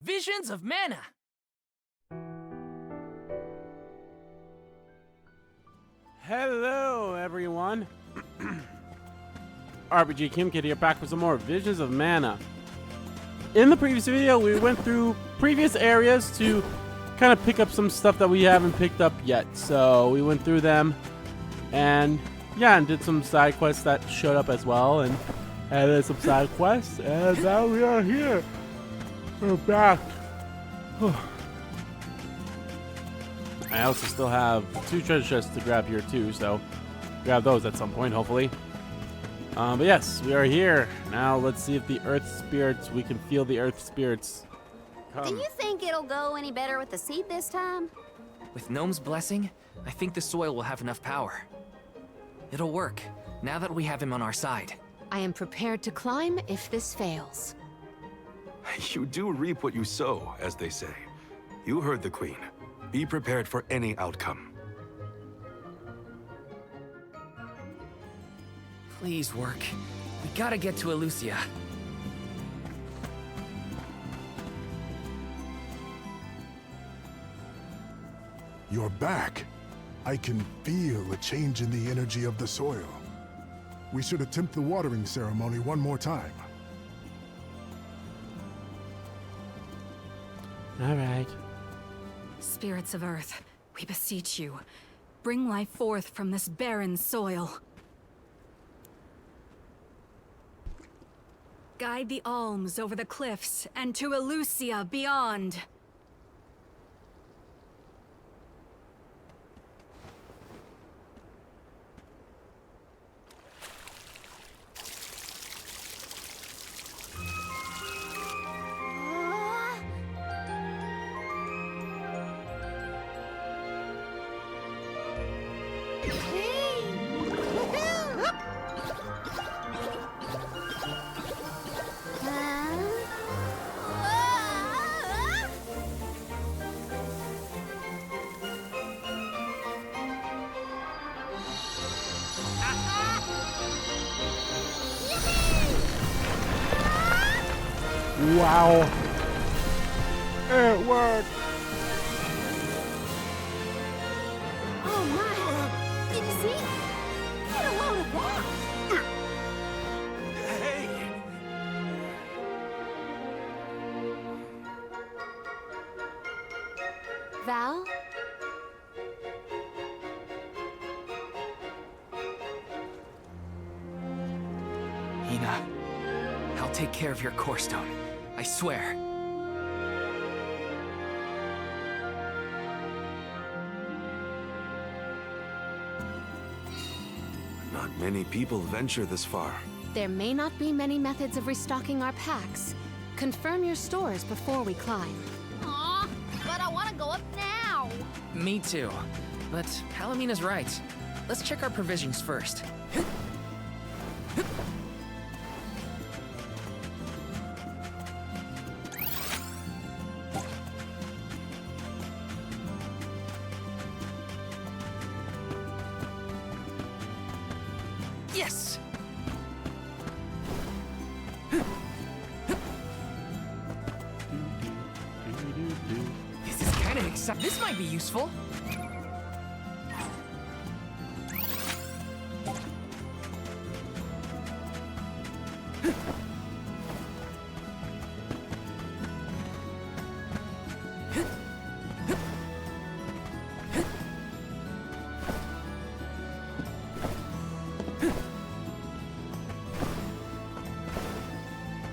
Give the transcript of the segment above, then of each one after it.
Visions of Mana! Hello, everyone. RPG Kim Kid here, back with some more Visions of Mana. In the previous video, we went through previous areas to kind of pick up some stuff that we haven't picked up yet. So we went through them, and yeah, and did some side quests that showed up as well, and added some side quests, and now we are here. We're back. I also still have 2 treasure chests to grab here too, so grab those at some point, hopefully. But yes, we are here. Now let's see if the earth spirits, we can feel the earth spirits come. Do you think it'll go any better with the seed this time? With Gnome's blessing, I think the soil will have enough power. It'll work, now that we have him on our side. I am prepared to climb if this fails. You do reap what you sow, as they say. You heard the Queen. Be prepared for any outcome. Please work. We gotta get to Elucia. You're back. I can feel a change in the energy of the soil. We should attempt the watering ceremony one more time. All right. Spirits of Earth, we beseech you. Bring life forth from this barren soil. Guide the Alms over the cliffs and to Elucia beyond. Wow. It worked. Oh my! Did you see? Get a load of that! Hey! Val? Hina, I'll take care of your core stone. I swear. Not many people venture this far. There may not be many methods of restocking our packs. Confirm your stores before we climb. Aw, but I want to go up now. Me too. But Palamina's right. Let's check our provisions first. Yes! This is kind of exciting. This might be useful.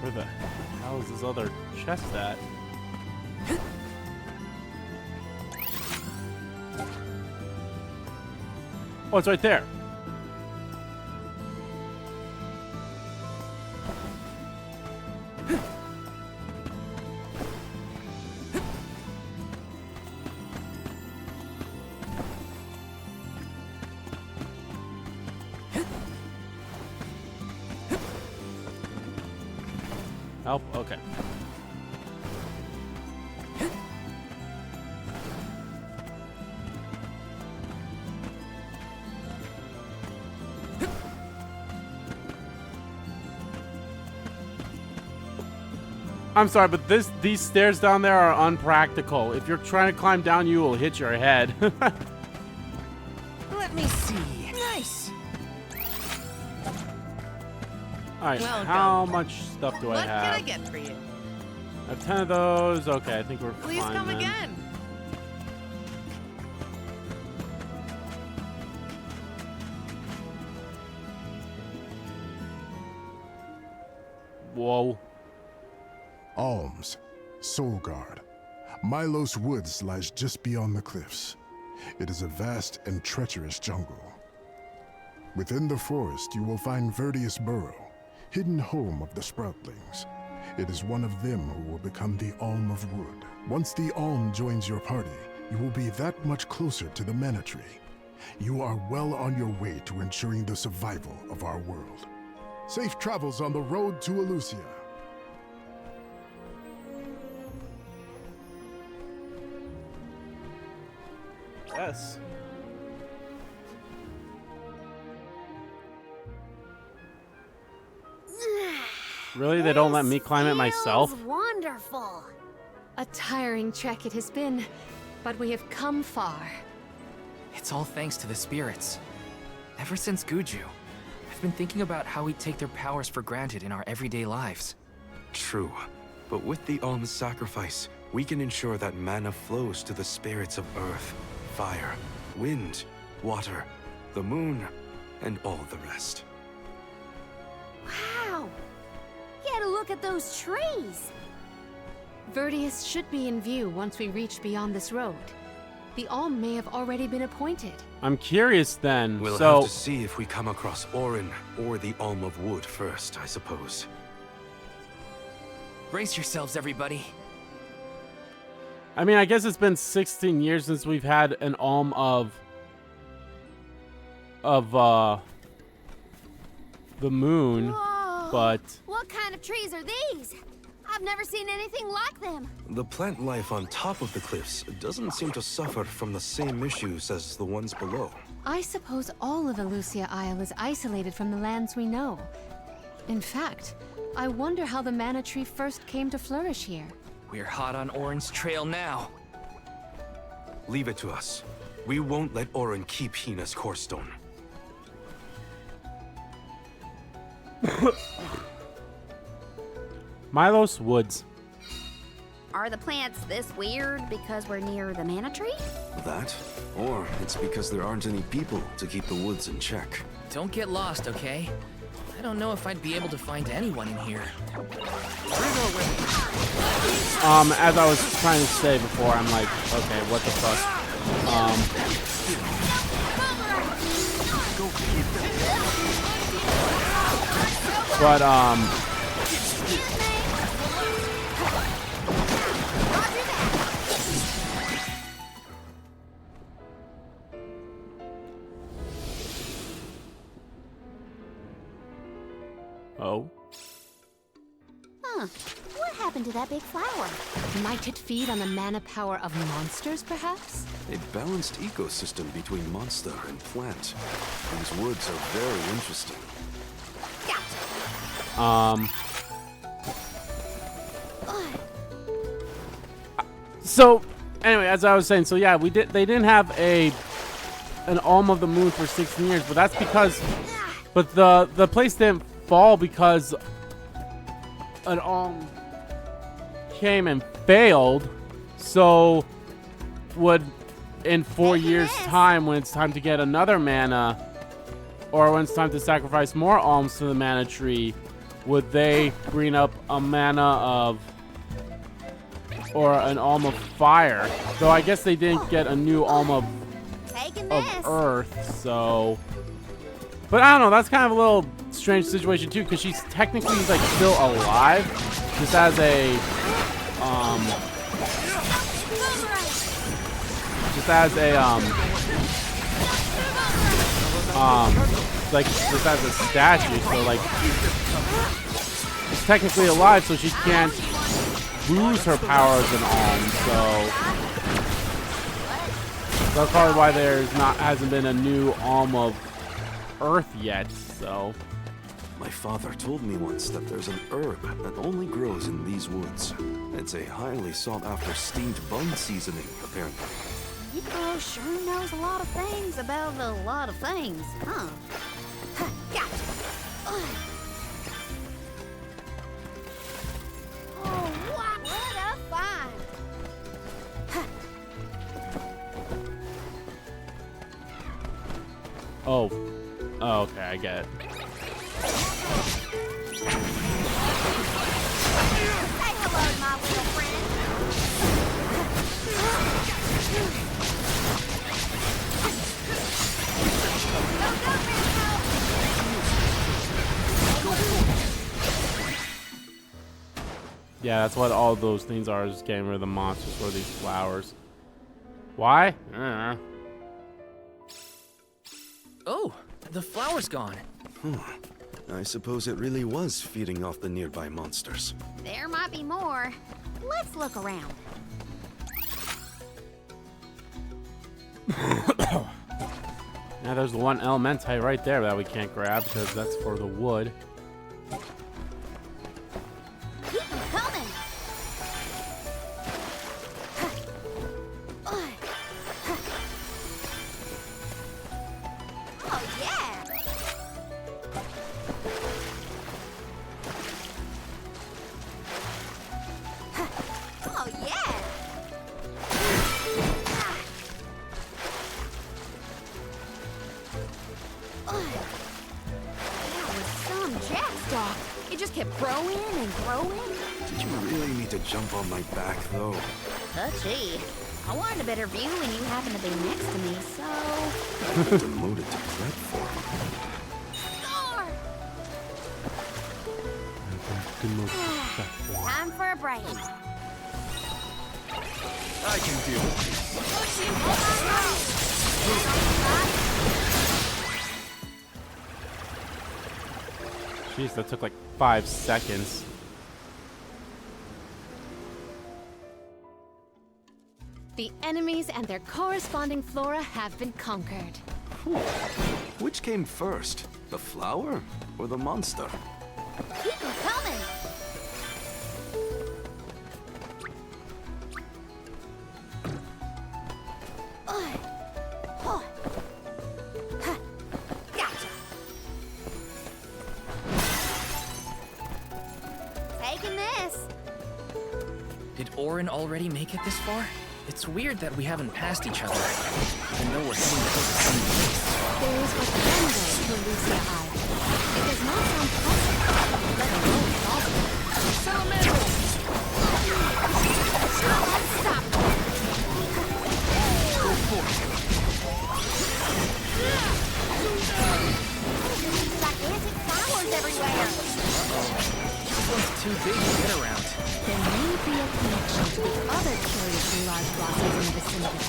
Where the hell is this other chest at? Oh, it's right there. Help? Okay. I'm sorry, but these stairs down there are unpractical. If you're trying to climb down, you will hit your head. Let me see. Nice. Alright, Well how done. much stuff do I What have? can I get for you? I have 10 of those. Okay, I think we're Please fine come then. again. Whoa. Alms, Soul Guard. Milos Woods lies just beyond the cliffs. It is a vast and treacherous jungle. Within the forest, you will find Verdius Burrow, hidden home of the Sproutlings. It is one of them who will become the Alm of Wood. Once the Alm joins your party, you will be that much closer to the Mana Tree. You are well on your way to ensuring the survival of our world. Safe travels on the road to Elusia. Yes. Really? They don't let me climb it myself? Feels wonderful. A tiring trek it has been, but we have come far. It's all thanks to the spirits. Ever since Guju, I've been thinking about how we take their powers for granted in our everyday lives. True. But with the Alms sacrifice, we can ensure that mana flows to the spirits of earth, fire, wind, water, the moon, and all the rest. Wow. Get a look at those trees. Verdius should be in view once we reach beyond this road. The Alm may have already been appointed. I'm curious then. We'll so, have to see if we come across Orin or the Alm of Wood first, I suppose. Brace yourselves, everybody. I mean, I guess it's been 16 years since we've had an Alm of the moon, Whoa. but What kind of trees are these? I've never seen anything like them. The plant life on top of the cliffs doesn't seem to suffer from the same issues as the ones below. I suppose all of Elusia Isle is isolated from the lands we know. In fact, I wonder how the Mana Tree first came to flourish here. We're hot on Orin's trail now. Leave it to us. We won't let Orin keep Hina's core stone. Milos Woods. Are the plants this weird because we're near the Mana Tree? That? Or it's because there aren't any people to keep the woods in check. Don't get lost, okay? I don't know if I'd be able to find anyone in here. As I was trying to say before, I'm like, okay, what the fuck? Oh. Huh. What happened to that big flower? Might it feed on the mana power of monsters, perhaps? A balanced ecosystem between monster and plant. These woods are very interesting. So, anyway, as I was saying, so yeah, they didn't have an Alm of the Moon for 16 years, but that's because, but the place didn't fall because an Alm came and failed. So, in 4 years' time, when it's time to get another mana, or when it's time to sacrifice more alms to the Mana Tree, would they bring up a mana of, or an Alm of Fire? Though I guess they didn't get a new Alm of Earth, so. But I don't know, that's kind of a little strange situation too, because she's technically like still alive, just as a, like just as a statue, so like she's technically alive, so she can't lose her power as an Alm, so that's probably why hasn't been a new Alm of Earth yet, so. My father told me once that there's an herb that only grows in these woods. It's a highly sought-after steamed bun seasoning, apparently. Hiko sure knows a lot of things about a lot of things, huh? Huh, gotcha. Ugh. Oh, what a find! Huh. Oh. Oh, okay, I get it. Say hello to my little friend. Yeah, that's what all those things are, is getting rid of the monsters or these flowers. Why? I don't know. Oh, the flower's gone. I suppose it really was feeding off the nearby monsters. There might be more. Let's look around. Yeah, there's the one elemental right there that we can't grab because that's for the wood. Keep 'em coming. Oh yeah. Oh yeah. That was some jackstock. It just kept growing and growing. Did you really need to jump on my back, though? Gee, I wanted a better view when you happened to be next to me, so... Demoted to platform. Score! Time for a break. I can do it. Jeez, that took like 5 seconds. The enemies and their corresponding flora have been conquered. Which came first, the flower or the monster? Keep 'em coming! Gotcha! Taking this! Did Orin already make it this far? It's weird that we haven't passed each other, even though we're heading towards the same place. There is but one way to Lucia Isle. It does not sound possible, let alone plausible. Stop! Gigantic flowers everywhere! This one's too big to get around. There may be a connection to the other curiously large blossoms in the vicinity.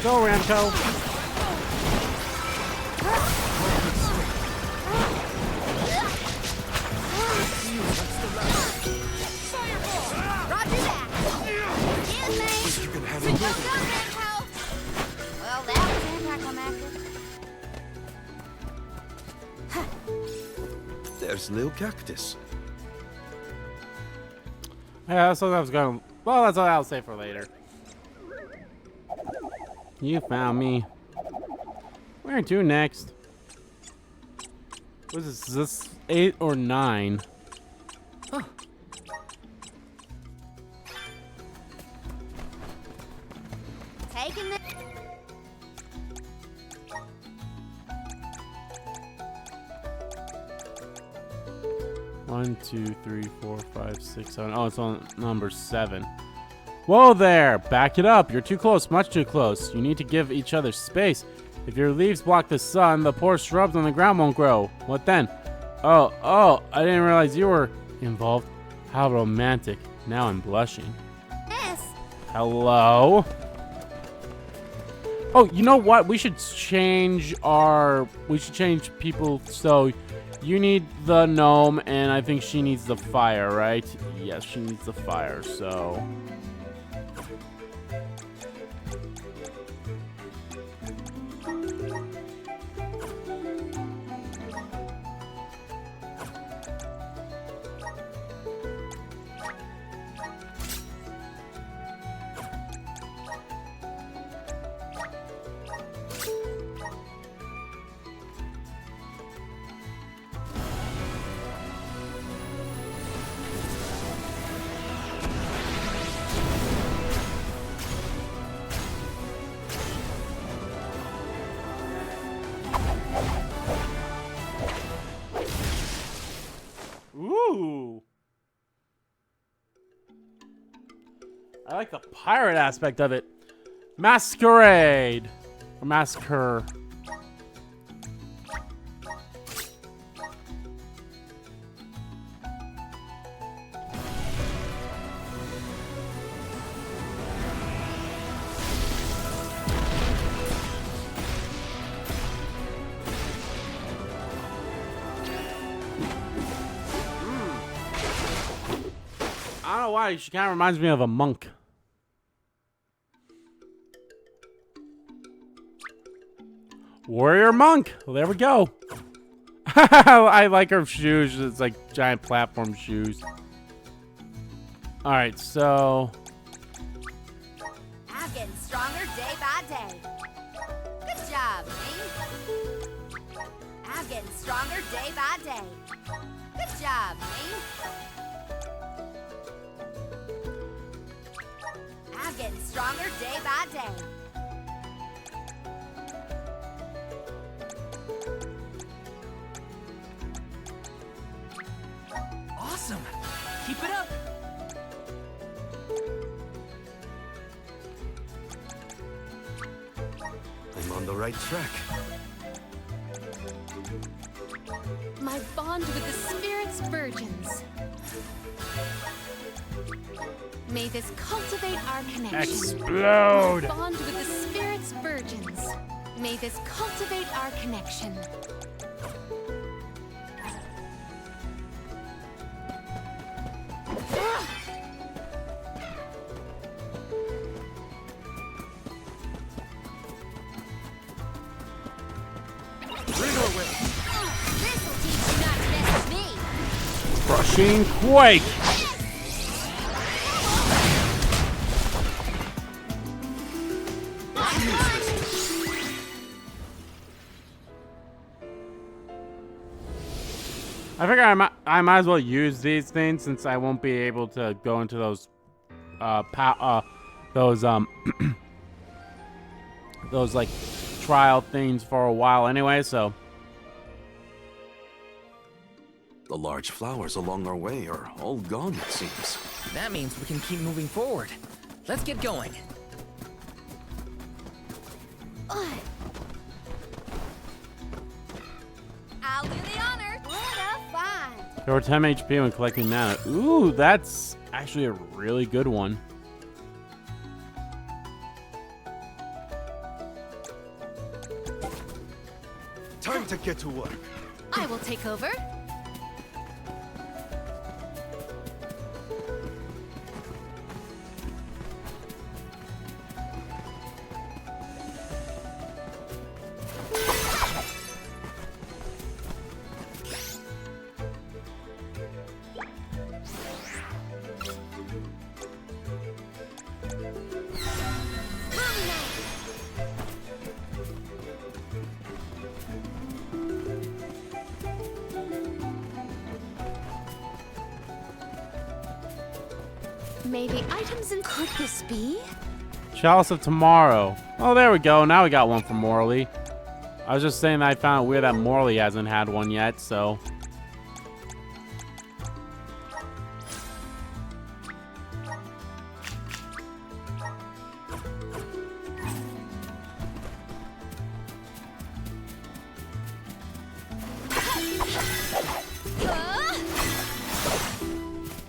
Go, Ramco. Roger that! Excuse me! You can handle it. Well, that was anticlimactic. There's Lil Cactus. Yeah, that's what I was gonna. Well, that's what I'll say for later. You found me. Where to next? What is this? Is this 8 or 9? Huh. Taking the... One, 2, 3, 4, 5, 6, 7. Oh, it's on number 7. Whoa there! Back it up. You're too close. Much too close. You need to give each other space. If your leaves block the sun, the poor shrubs on the ground won't grow. What then? Oh, I didn't realize you were involved. How romantic. Now I'm blushing. Yes. Hello? Oh, you know what? We should change people. So you need the gnome, and I think she needs the fire, right? Yes, she needs the fire, so... Ooh. I like the pirate aspect of it. Masquerade. Or massacre. I don't know why, she kind of reminds me of a monk. Warrior monk. Well, there we go. I like her shoes. It's like giant platform shoes. All right, so... I'm getting stronger day by day. Good job, me. I'm getting stronger day by day. Good job, me. I'm getting stronger day by day. Awesome! Keep it up! I'm on the right track. My bond with the spirits virgins. May this cultivate our connection. Explode! My bond with the spirits virgins. May this cultivate our connection. This'll teach you not to mess with me. Crushing quake! I figure I might as well use these things since I won't be able to go into those those like trial things for a while anyway, so. The large flowers along our way are all gone, it seems. That means we can keep moving forward. Let's get going. I'll do the honor. What a find. There were 10 HP when collecting mana. Ooh, that's actually a really good one. Time to get to work. I will take over. May the items in could this be? Chalice of Tomorrow. Oh, there we go. Now we got one for Morley. I was just saying that I found it weird that Morley hasn't had one yet, so.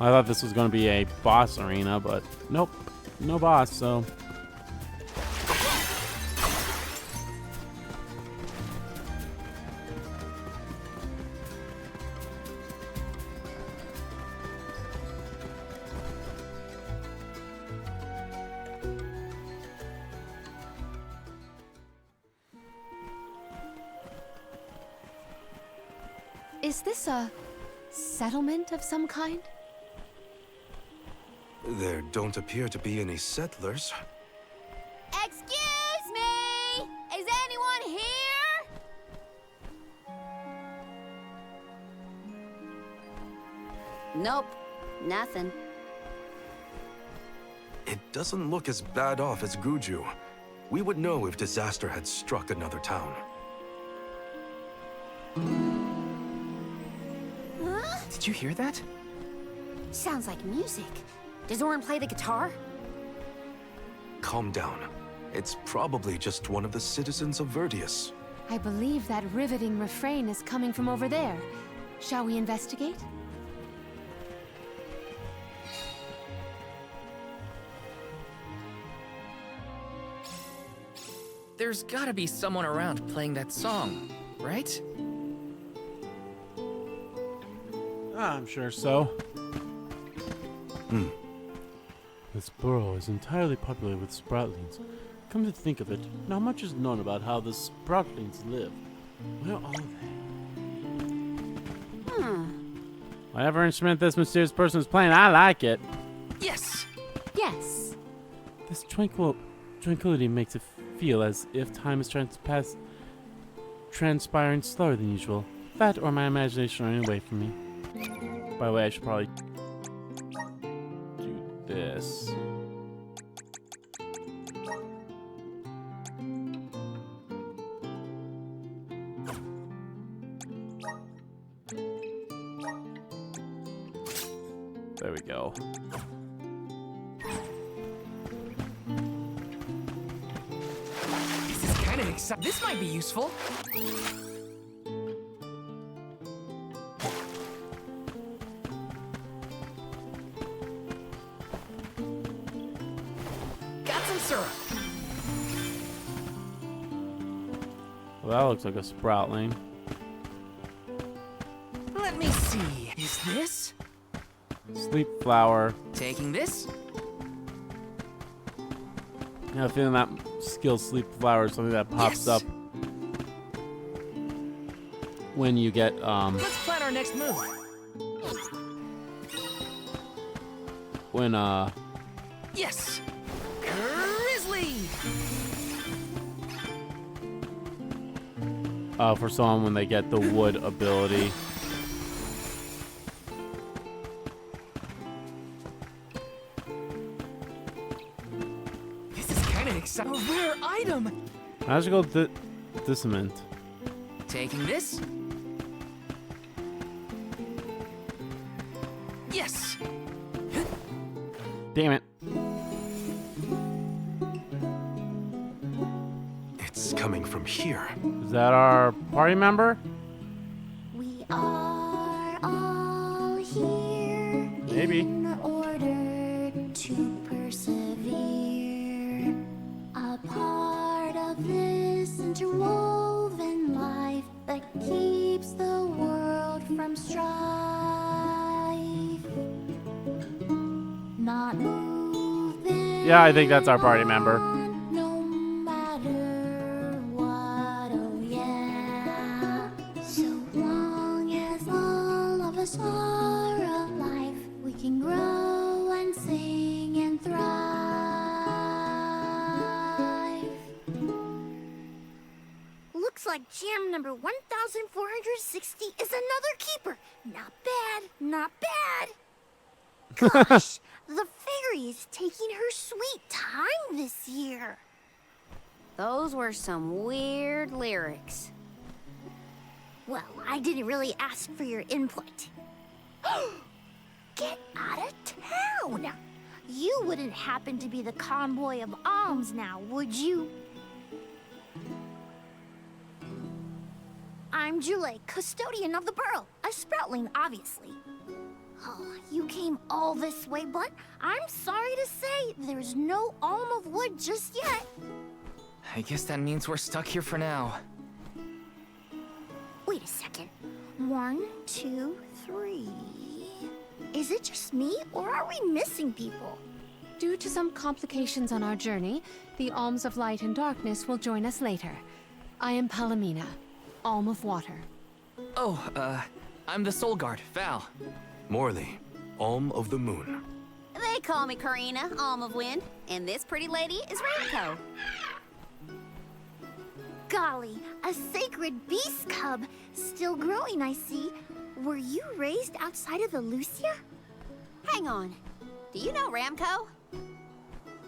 I thought this was going to be a boss arena, but nope, no boss, so... Is this a settlement of some kind? There don't appear to be any settlers. Excuse me! Is anyone here? Nope, nothing. It doesn't look as bad off as Guju. We would know if disaster had struck another town. Huh? Did you hear that? Sounds like music. Does Orin play the guitar? Calm down. It's probably just one of the citizens of Verdius. I believe that riveting refrain is coming from over there. Shall we investigate? There's gotta be someone around playing that song, right? I'm sure so. This borough is entirely populated with sproutlings. Come to think of it, not much is known about how the sproutlings live. Where are they? Whatever instrument this mysterious person is playing, I like it. Yes! Yes. This tranquility makes it feel as if time is transpiring slower than usual. That or my imagination running away from me. By the way, I should probably do this. There we go. This is kinda exciting. This might be useful. Got some syrup. Well, that looks like a sproutling. Let me see. Is this? Sleep flower. Taking this? I have a feeling that skill sleep flower is something that pops Yes. up when you get Let's plan our next move. when Yes! Grizzly! for someone when they get the wood ability. This is kinda exciting. A rare item! Magical dissonant. Taking this? Yes! Damn it. It's coming from here. Is that our party member? We are all here Maybe. in order to persevere. A part of this interwoven life that keeps the world from strife. Not moving. Yeah, I think that's our party member. No matter what, oh yeah. So long as all of us are alive, we can grow and sing and thrive. Looks like jam number 1460 is another keeper. Not bad, not bad. Gosh, the fairy is taking her sweet time this year. Those were some weird lyrics. Well, I didn't really ask for your input. Get out of town! You wouldn't happen to be the convoy of Alms now, would you? I'm Julei, custodian of the burrow. A sproutling, obviously. Oh, you came all this way, but I'm sorry to say there's no alm of wood just yet. I guess that means we're stuck here for now. Wait a second. 1, 2, 3. Is it just me, or are we missing people? Due to some complications on our journey, the Alms of Light and Darkness will join us later. I am Palomina, Alm of Water. Oh, I'm the Soul Guard, Val. Morley, Alm of the Moon. They call me Karina, Alm of Wind, and this pretty lady is Ramco. Golly, a sacred beast cub. Still growing, I see. Were you raised outside of the Lucia? Hang on. Do you know Ramco?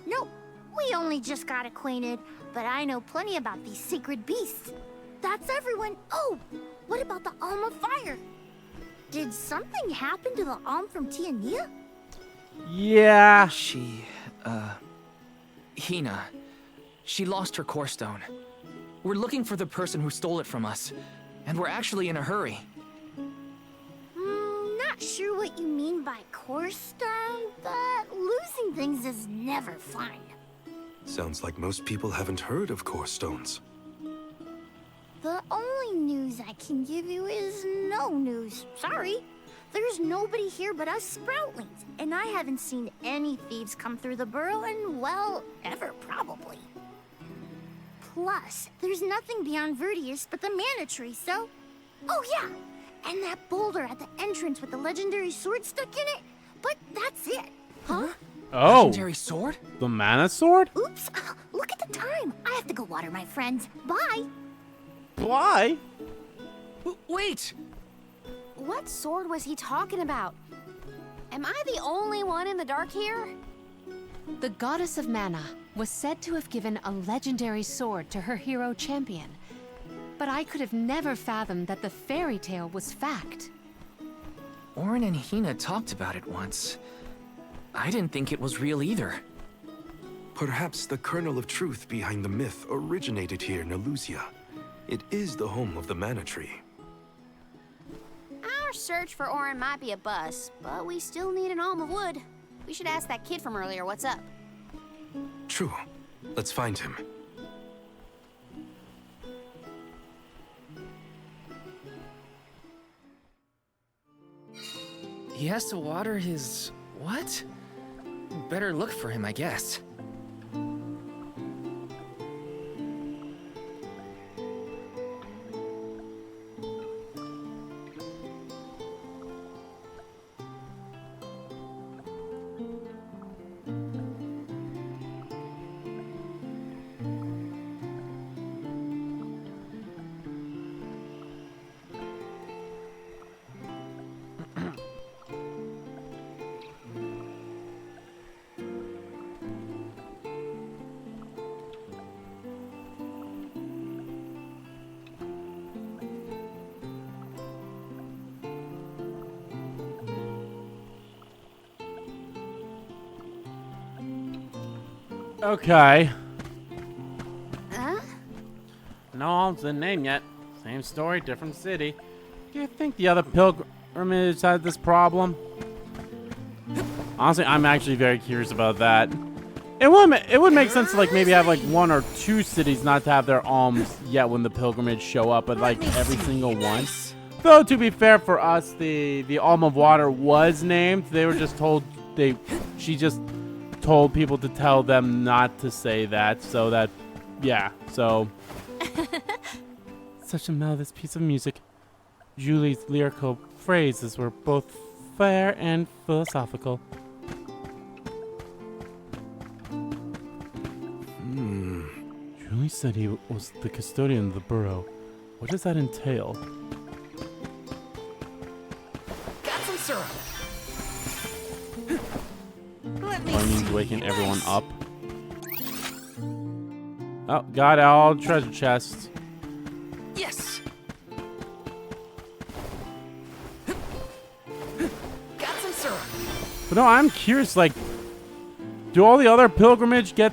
Nope, we only just got acquainted, but I know plenty about these sacred beasts. That's everyone. Oh, what about the Alm of Fire? Did something happen to the Alm from Tiania? Yeah. Hina. She lost her core stone. We're looking for the person who stole it from us, and we're actually in a hurry. Not sure what you mean by core stone, but losing things is never fun. Sounds like most people haven't heard of core stones. The only news I can give you is no news. Sorry. There's nobody here but us sproutlings, and I haven't seen any thieves come through the burrow in, well, ever probably. Plus, there's nothing beyond Verdius but the mana tree, so... Oh yeah, and that boulder at the entrance with the legendary sword stuck in it, but that's it. Huh? Oh, Legendary sword? the mana sword? Oops, look at the time. I have to go water my friends. Bye. Why? Wait! What sword was he talking about? Am I the only one in the dark here? The goddess of mana was said to have given a legendary sword to her hero champion. But I could have never fathomed that the fairy tale was fact. Orin and Hina talked about it once. I didn't think it was real either. Perhaps the kernel of truth behind the myth originated here in Elusia. It is the home of the mana tree. Our search for Orin might be a bust, but we still need an alm of wood. We should ask that kid from earlier what's up. True. Let's find him. He has to water his... what? Better look for him, I guess. Okay. Huh? No Alms didn't name yet. Same story, different city. Do you think the other pilgrimage had this problem? Honestly, I'm actually very curious about that. It would make sense to like maybe have like 1 or 2 cities not to have their alms yet when the pilgrimage show up, but like every single one. Though to be fair for us, the Alm of Water was named. They were just told she just told people to tell them not to say that, so that yeah, so such a melodious piece of music. Julie's lyrical phrases were both fair and philosophical. Julie said he was the custodian of the burrow. What does that entail? Got some syrup! Let me Or means see waking this. everyone up. Oh, got all treasure chests. Yes! Got some syrup! But no, I'm curious, like, do all the other pilgrimage get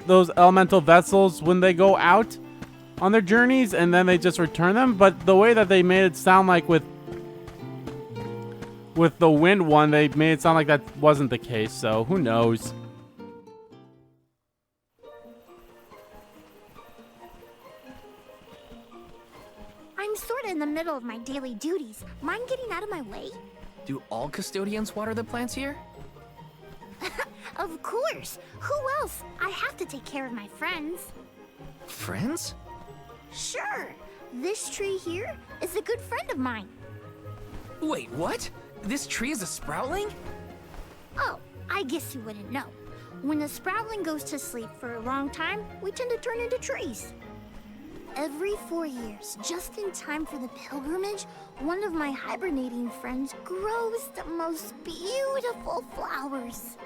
those elemental vessels when they go out? on their journeys and then they just return them. But the way that they made it sound like with the wind one, they made it sound like that wasn't the case. So who knows? I'm sorta in the middle of my daily duties. Mind getting out of my way? Do all custodians water the plants here? Of course. Who else? I have to take care of my friends. Friends? Sure. This tree here is a good friend of mine. Wait, what? This tree is a sproutling? Oh, I guess you wouldn't know. When a sproutling goes to sleep for a long time, we tend to turn into trees. Every 4 years, just in time for the pilgrimage, one of my hibernating friends grows the most beautiful flowers.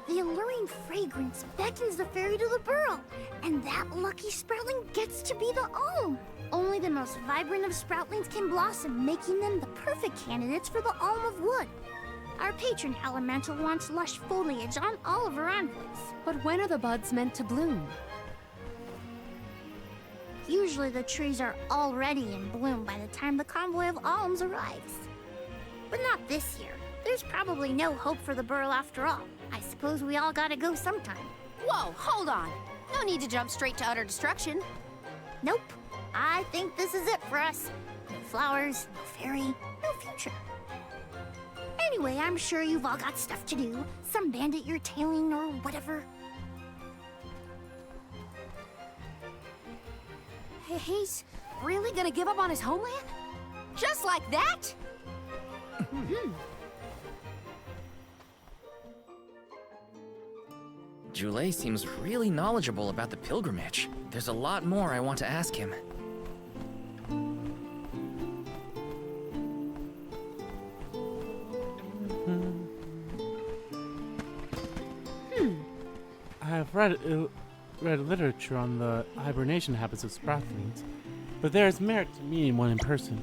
The alluring fragrance beckons the fairy to the burrow, and that lucky sproutling gets to be the alm. Only the most vibrant of sproutlings can blossom, making them the perfect candidates for the alm of wood. Our patron elemental wants lush foliage on all of her envoys. But when are the buds meant to bloom? Usually the trees are already in bloom by the time the convoy of alms arrives. But not this year. There's probably no hope for the burrow after all. I suppose we all gotta go sometime. Whoa, hold on. No need to jump straight to utter destruction. Nope. I think this is it for us. No flowers, no fairy, no future. Anyway, I'm sure you've all got stuff to do. Some bandit you're tailing or whatever. He's really gonna give up on his homeland? Just like that? Julei seems really knowledgeable about the pilgrimage. There's a lot more I want to ask him. I have read literature on the hibernation habits of sproutlings, but there is merit to meeting one in person.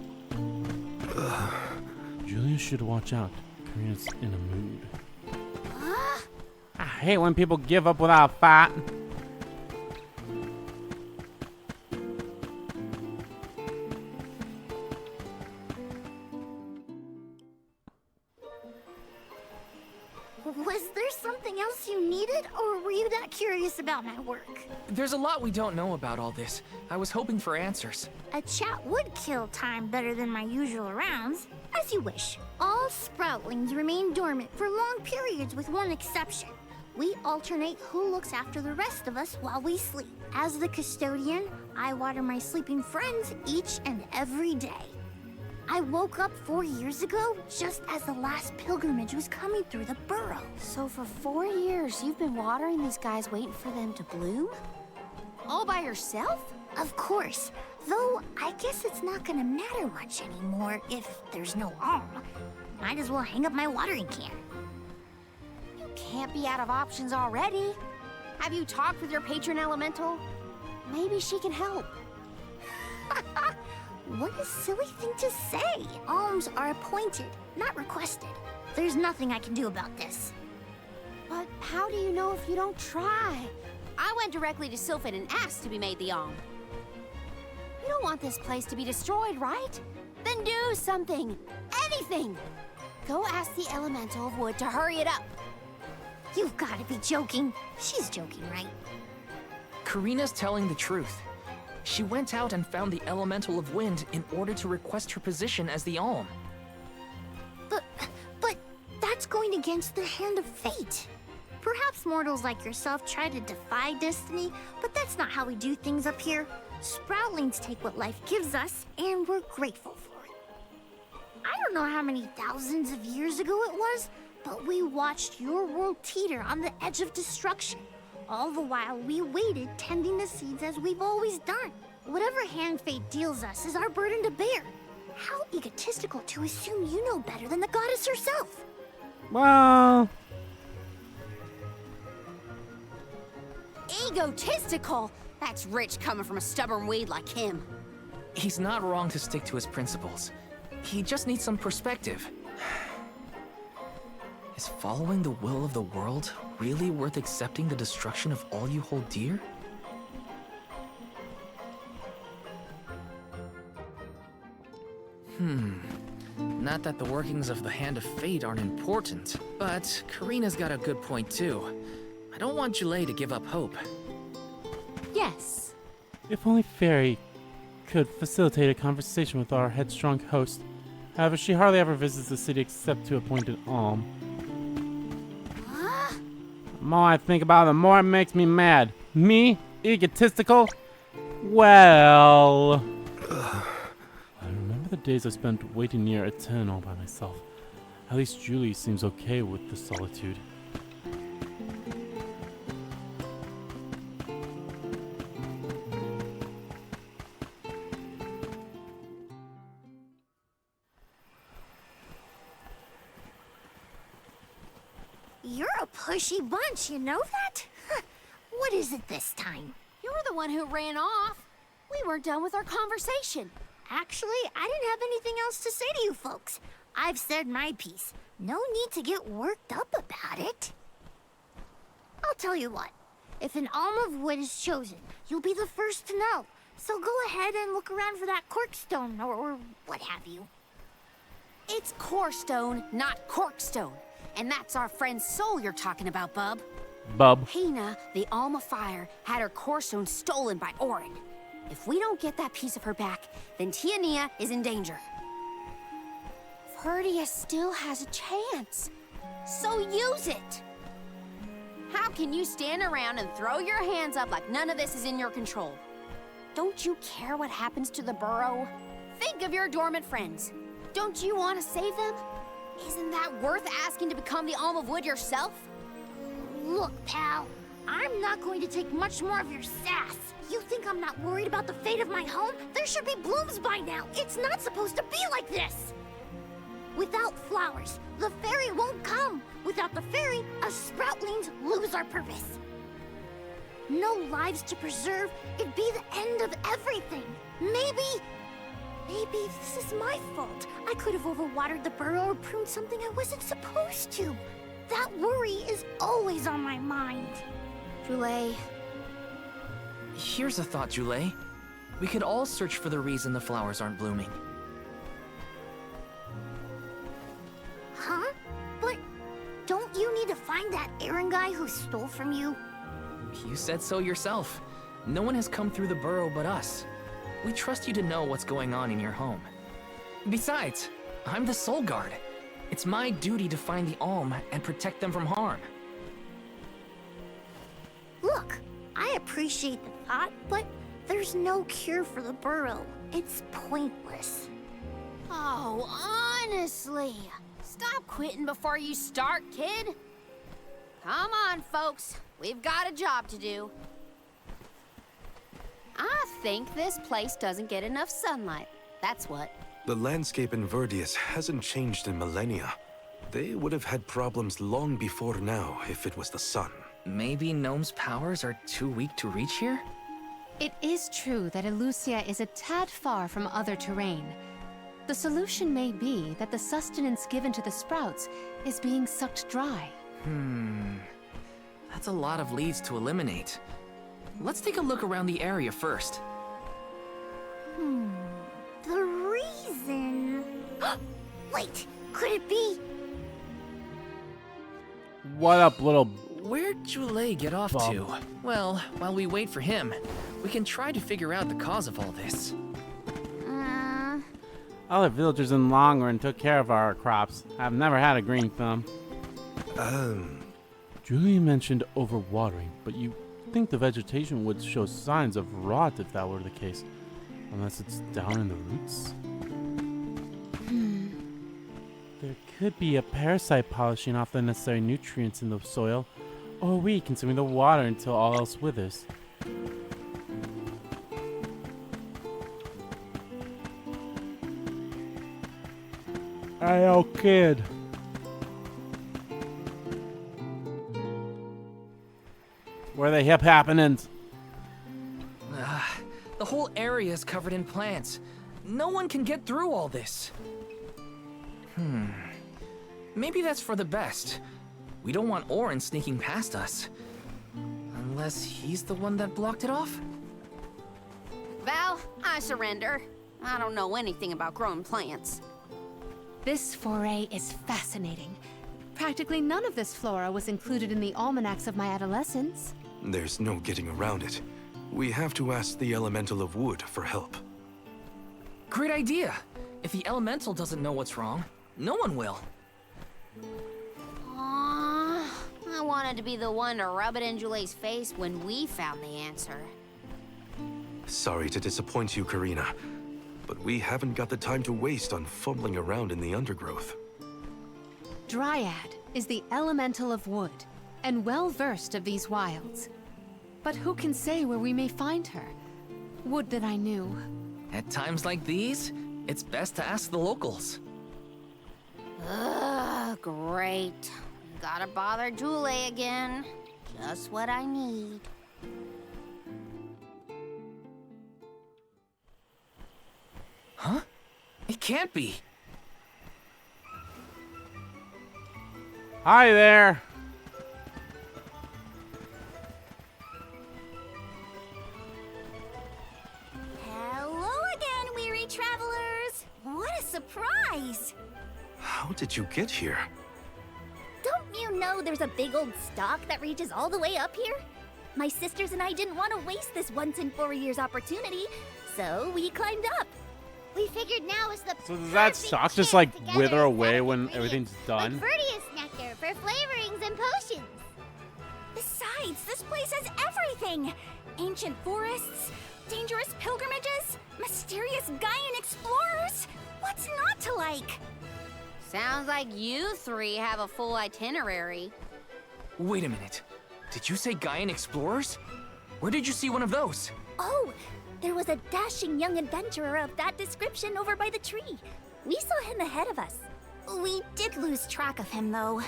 Julia should watch out. Karina's in a mood. I hate when people give up without a fight. Was there something else you needed, or were you that curious about my work? There's a lot we don't know about all this. I was hoping for answers. A chat would kill time better than my usual rounds. As you wish. All sproutlings remain dormant for long periods with one exception. We alternate who looks after the rest of us while we sleep. As the custodian, I water my sleeping friends each and every day. I woke up 4 years ago, just as the last pilgrimage was coming through the burrow. So for 4 years, you've been watering these guys waiting for them to bloom? All by yourself? Of course. Though, I guess it's not gonna matter much anymore if there's no alm. Might as well hang up my watering can. You can't be out of options already. Have you talked with your patron elemental? Maybe she can help. What a silly thing to say. Alms are appointed, not requested. There's nothing I can do about this. But how do you know if you don't try? I went directly to Sylphin and asked to be made the alm. You don't want this place to be destroyed, right? Then do something. Anything. Go ask the elemental of wood to hurry it up. You've got to be joking. She's joking, right? Karina's telling the truth. She went out and found the elemental of wind in order to request her position as the alm. But that's going against the hand of fate. Perhaps mortals like yourself try to defy destiny, but that's not how we do things up here. Sproutlings take what life gives us, and we're grateful for it. I don't know how many thousands of years ago it was, but we watched your world teeter on the edge of destruction. All the while, we waited, tending the seeds as we've always done. Whatever hand fate deals us is our burden to bear. How egotistical to assume you know better than the goddess herself. Well, Egotistical? That's rich coming from a stubborn weed like him. He's not wrong to stick to his principles. He just needs some perspective. Is following the will of the world really worth accepting the destruction of all you hold dear? Not that the workings of the Hand of Fate aren't important, but Karina's got a good point too. I don't want Julei to give up hope. Yes. If only Fairy could facilitate a conversation with our headstrong host. However, she hardly ever visits the city except to appoint an alm. The more I think about it, the more it makes me mad. Me? Egotistical? Well... I remember the days I spent waiting near Aten all by myself. At least Julei seems okay with the solitude. You're a pushy bunch, you know that? What is it this time? You're the one who ran off. We weren't done with our conversation. Actually, I didn't have anything else to say to you folks. I've said my piece. No need to get worked up about it. I'll tell you what. If an alm of wood is chosen, you'll be the first to know. So go ahead and look around for that corkstone or what have you. It's corestone, not corkstone. And that's our friend's soul you're talking about, Bub. Bub. Hina, the Alma Fire, had her corestone stolen by Orin. If we don't get that piece of her back, then Tiania is in danger. Ferdia still has a chance. So use it! How can you stand around and throw your hands up like none of this is in your control? Don't you care what happens to the burrow? Think of your dormant friends. Don't you want to save them? Isn't that worth asking to become the Alm of Wood yourself? Look, pal, I'm not going to take much more of your sass. You think I'm not worried about the fate of my home? There should be blooms by now. It's not supposed to be like this. Without flowers, the fairy won't come. Without the fairy, us sproutlings lose our purpose. No lives to preserve, it'd be the end of everything. Maybe this is my fault. I could have overwatered the burrow or pruned something I wasn't supposed to. That worry is always on my mind. Julei. Here's a thought, Julei. We could all search for the reason the flowers aren't blooming. Huh? But don't you need to find that Aaron guy who stole from you? You said so yourself. No one has come through the burrow but us. We trust you to know what's going on in your home. Besides, I'm the Soul Guard. It's my duty to find the Alm and protect them from harm. Look, I appreciate the thought, but there's no cure for the burrow. It's pointless. Oh, honestly. Stop quitting before you start, kid. Come on, folks. We've got a job to do. I think this place doesn't get enough sunlight. That's what. The landscape in Verdius hasn't changed in millennia. They would have had problems long before now if it was the sun. Maybe Gnome's powers are too weak to reach here? It is true that Elusia is a tad far from other terrain. The solution may be that the sustenance given to the sprouts is being sucked dry. That's a lot of leads to eliminate. Let's take a look around the area first. The reason... Wait, could it be... What up, little... Where'd Julei get off Bob. to? Well, while we wait for him, we can try to figure out the cause of all this. All the villagers in Longrun took care of our crops. I've never had a green thumb. Julei mentioned overwatering, but you think the vegetation would show signs of rot if that were the case. Unless it's down in the roots? There could be a parasite polishing off the necessary nutrients in the soil, or we consuming the water until all else withers. Hey, old kid. Where are the hip happenings? The whole area is covered in plants. No one can get through all this. Maybe that's for the best. We don't want Orin sneaking past us. Unless he's the one that blocked it off? Val, I surrender. I don't know anything about growing plants. This foray is fascinating. Practically none of this flora was included in the almanacs of my adolescence. There's no getting around it. We have to ask the Elemental of Wood for help. Great idea. If the elemental doesn't know what's wrong, no one will. Aww, I wanted to be the one to rub it in Julei's face when we found the answer. Sorry to disappoint you, Karina, but we haven't got the time to waste on fumbling around in the undergrowth. Dryad is the elemental of wood, and well-versed of these wilds. But who can say where we may find her? Would that I knew. At times like these, it's best to ask the locals. Ugh, great. Gotta bother Julei again. Just what I need. Huh? It can't be. Hi there. Hello again, weary travelers. What a surprise! How did you get here? Don't you know there's a big old stalk that reaches all the way up here? My sisters and I didn't want to waste this once in 4 years opportunity, so we climbed up. We figured now is the So does that perfect stock just chance like to gather wither a away set of when ingredients, everything's done? Like Verdius nectar for flavorings and potions. Besides, this place has everything! Ancient forests, dangerous pilgrimages, mysterious Gaian explorers. What's not to like? Sounds like you three have a full itinerary. Wait a minute. Did you say Gaian explorers? Where did you see one of those? Oh, there was a dashing young adventurer of that description over by the tree. We saw him ahead of us. We did lose track of him, though.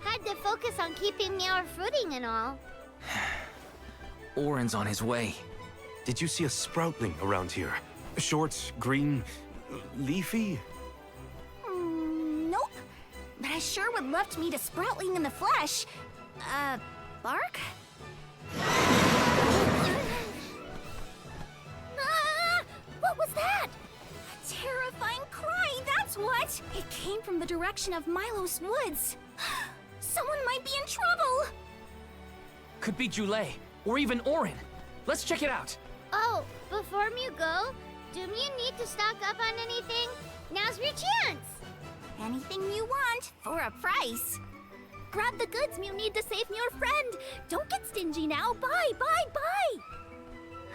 Had to focus on keeping our footing and all. Orin's on his way. Did you see a sproutling around here? Short, green, leafy? Nope. But I sure would love to meet a sproutling in the flesh. Bark? Ah! What was that? A terrifying cry, that's what! It came from the direction of Milos Woods. Someone might be in trouble! Could be Julei, or even Orin. Let's check it out. Oh, before you go, do you need to stock up on anything? Now's your chance! Anything you want, for a price. Grab the goods you need to save your friend. Don't get stingy now. Bye, bye, bye!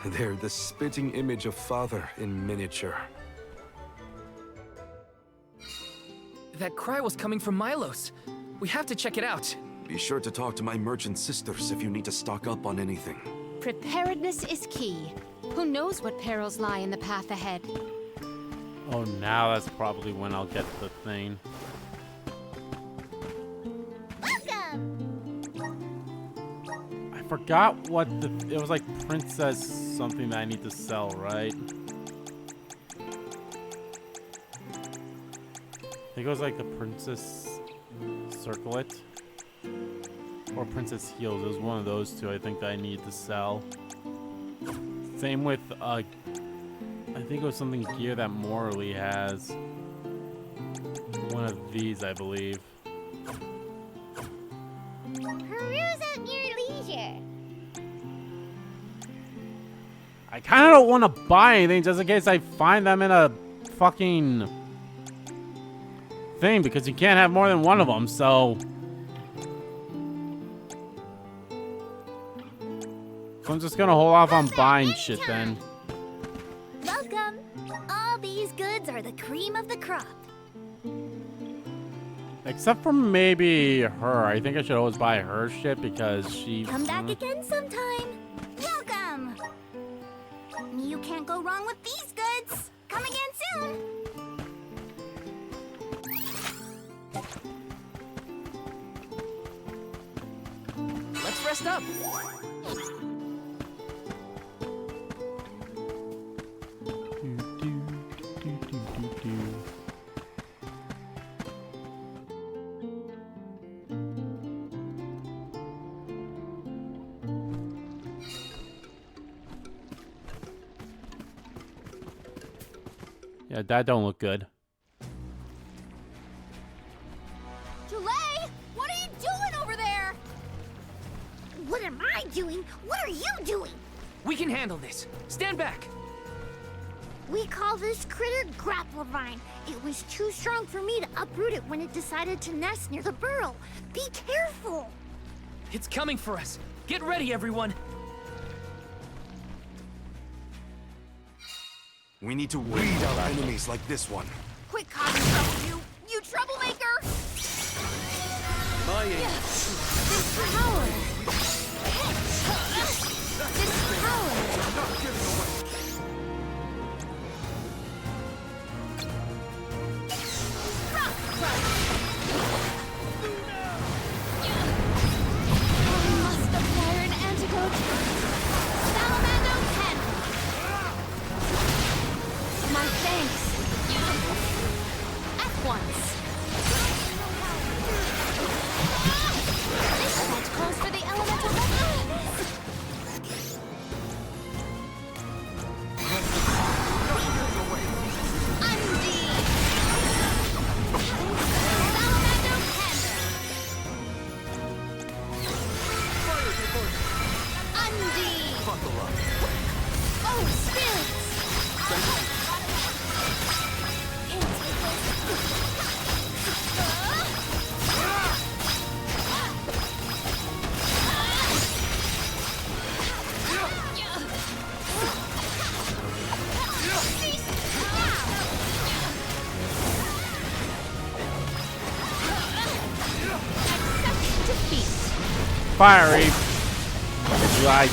They're the spitting image of Father in miniature. That cry was coming from Milos. We have to check it out. Be sure to talk to my merchant sisters if you need to stock up on anything. Preparedness is key. Who knows what perils lie in the path ahead? Oh, now that's probably when I'll get the thing. I forgot what it was like princess something that I need to sell, right? I think it was like the princess circlet or princess heels. It was one of those two I think that I need to sell. Same with I think it was something gear that Morley has. One of these, I believe. Peruse at your leisure. I kind of don't want to buy anything just in case I find them in a fucking thing because you can't have more than one of them, so. So I'm just gonna hold off on buying shit then. Welcome. All these goods are the cream of the crop. Except for maybe her. I think I should always buy her shit because she. Come back again sometime. Welcome. You can't go wrong with these goods. Come again soon. Let's rest up. Yeah, that don't look good. Julei, what are you doing over there? What am I doing? What are you doing? We can handle this. Stand back. We call this critter Grapplevine. It was too strong for me to uproot it when it decided to nest near the burrow. Be careful! It's coming for us. Get ready, everyone. We need to weed out enemies like this one. Quit causing trouble, you troublemaker! My aim. This power! This power! Rock crush! I must acquire an antidote. Salamando Cannon! My thanks. At once. This set calls for the elemental vessel. Undeed. Salamando Cannon. Undeed. Buckle up. Oh, spirits. Can't Fiery. Like,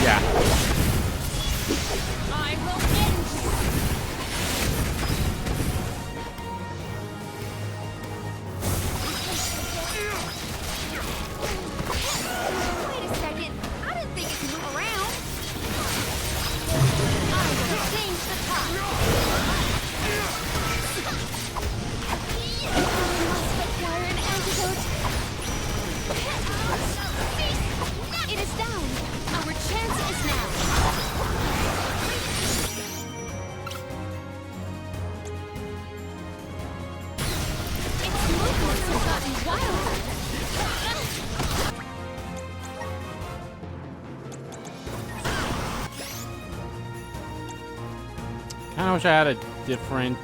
yeah. I will end you. Wait a second. I didn't think it could move around. I will change the top. I must acquire an antidote. It is down. Our chance is now. Its movements have gotten wilder. Kinda wish I had a different.